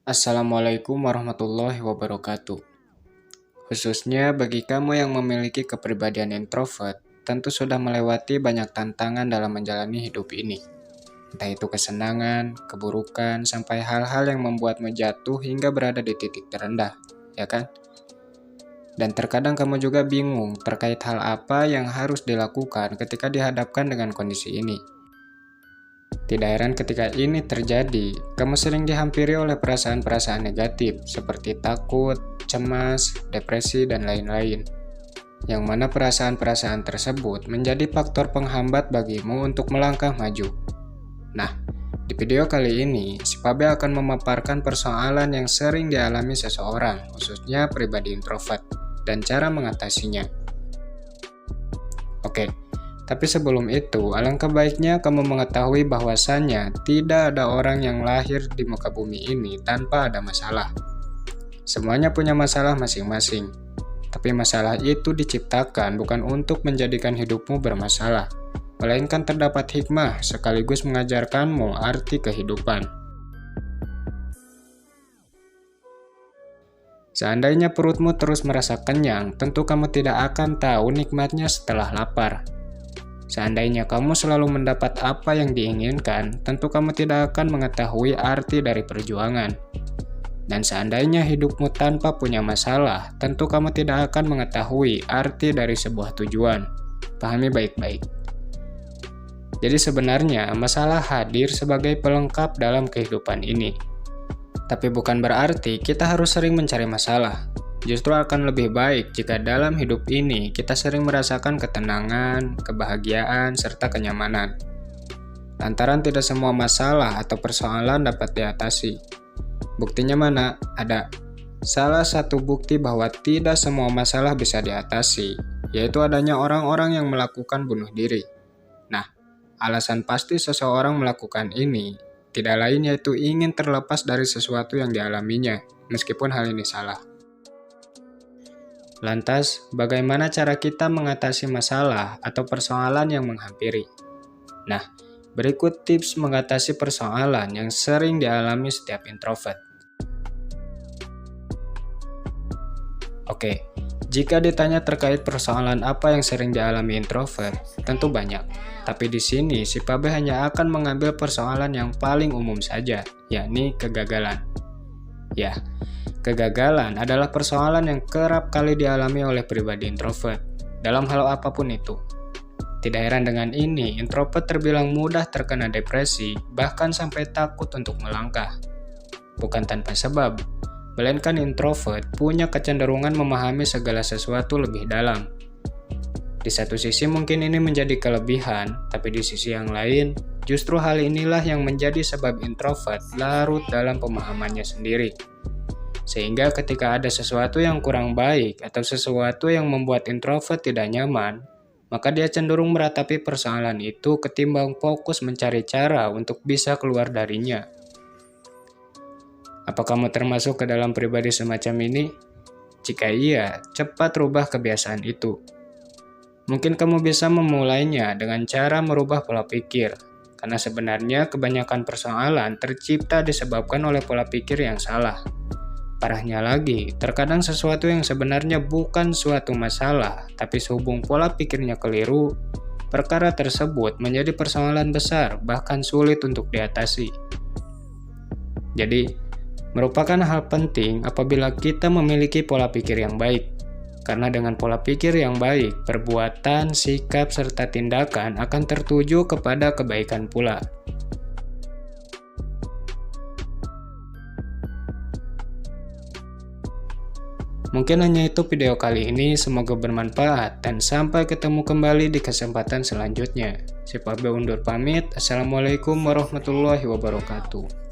Assalamualaikum warahmatullahi wabarakatuh. Khususnya bagi kamu yang memiliki kepribadian introvert, tentu sudah melewati banyak tantangan dalam menjalani hidup ini. Entah itu kesenangan, keburukan, sampai hal-hal yang membuatmu jatuh hingga berada di titik terendah, ya kan? Dan terkadang kamu juga bingung terkait hal apa yang harus dilakukan ketika dihadapkan dengan kondisi ini. Tidak heran ketika ini terjadi, kamu sering dihampiri oleh perasaan-perasaan negatif seperti takut, cemas, depresi, dan lain-lain. Yang mana perasaan-perasaan tersebut menjadi faktor penghambat bagimu untuk melangkah maju. Nah, di video kali ini, si Pabe akan memaparkan persoalan yang sering dialami seseorang, khususnya pribadi introvert, dan cara mengatasinya. Oke. Tapi sebelum itu, alangkah baiknya kamu mengetahui bahwasannya tidak ada orang yang lahir di muka bumi ini tanpa ada masalah. Semuanya punya masalah masing-masing. Tapi masalah itu diciptakan bukan untuk menjadikan hidupmu bermasalah, melainkan terdapat hikmah sekaligus mengajarkanmu arti kehidupan. Seandainya perutmu terus merasa kenyang, tentu kamu tidak akan tahu nikmatnya setelah lapar. Seandainya kamu selalu mendapat apa yang diinginkan, tentu kamu tidak akan mengetahui arti dari perjuangan. Dan seandainya hidupmu tanpa punya masalah, tentu kamu tidak akan mengetahui arti dari sebuah tujuan. Pahami baik-baik. Jadi sebenarnya masalah hadir sebagai pelengkap dalam kehidupan ini. Tapi bukan berarti kita harus sering mencari masalah. Justru akan lebih baik jika dalam hidup ini kita sering merasakan ketenangan, kebahagiaan, serta kenyamanan. Lantaran tidak semua masalah atau persoalan dapat diatasi. Buktinya mana? Ada. Salah satu bukti bahwa tidak semua masalah bisa diatasi, yaitu adanya orang-orang yang melakukan bunuh diri. Nah, alasan pasti seseorang melakukan ini tidak lain yaitu ingin terlepas dari sesuatu yang dialaminya, meskipun hal ini salah. Lantas, bagaimana cara kita mengatasi masalah atau persoalan yang menghampiri? Nah, berikut tips mengatasi persoalan yang sering dialami setiap introvert. Oke, jika ditanya terkait persoalan apa yang sering dialami introvert, tentu banyak. Tapi di sini, si Pabe hanya akan mengambil persoalan yang paling umum saja, yakni kegagalan. Ya, kegagalan adalah persoalan yang kerap kali dialami oleh pribadi introvert, dalam hal apapun itu. Tidak heran dengan ini, introvert terbilang mudah terkena depresi, bahkan sampai takut untuk melangkah. Bukan tanpa sebab, melainkan introvert punya kecenderungan memahami segala sesuatu lebih dalam. Di satu sisi mungkin ini menjadi kelebihan, tapi di sisi yang lain, justru hal inilah yang menjadi sebab introvert larut dalam pemahamannya sendiri. Sehingga ketika ada sesuatu yang kurang baik atau sesuatu yang membuat introvert tidak nyaman, maka dia cenderung meratapi persoalan itu ketimbang fokus mencari cara untuk bisa keluar darinya. Apa kamu termasuk ke dalam pribadi semacam ini? Jika iya, cepat rubah kebiasaan itu. Mungkin kamu bisa memulainya dengan cara merubah pola pikir, karena sebenarnya kebanyakan persoalan tercipta disebabkan oleh pola pikir yang salah. Parahnya lagi, terkadang sesuatu yang sebenarnya bukan suatu masalah, tapi sehubung pola pikirnya keliru, perkara tersebut menjadi persoalan besar, bahkan sulit untuk diatasi. Jadi, merupakan hal penting apabila kita memiliki pola pikir yang baik. Karena dengan pola pikir yang baik, perbuatan, sikap, serta tindakan akan tertuju kepada kebaikan pula. Mungkin hanya itu video kali ini, semoga bermanfaat dan sampai ketemu kembali di kesempatan selanjutnya. Si Pabe undur pamit, Assalamualaikum warahmatullahi wabarakatuh.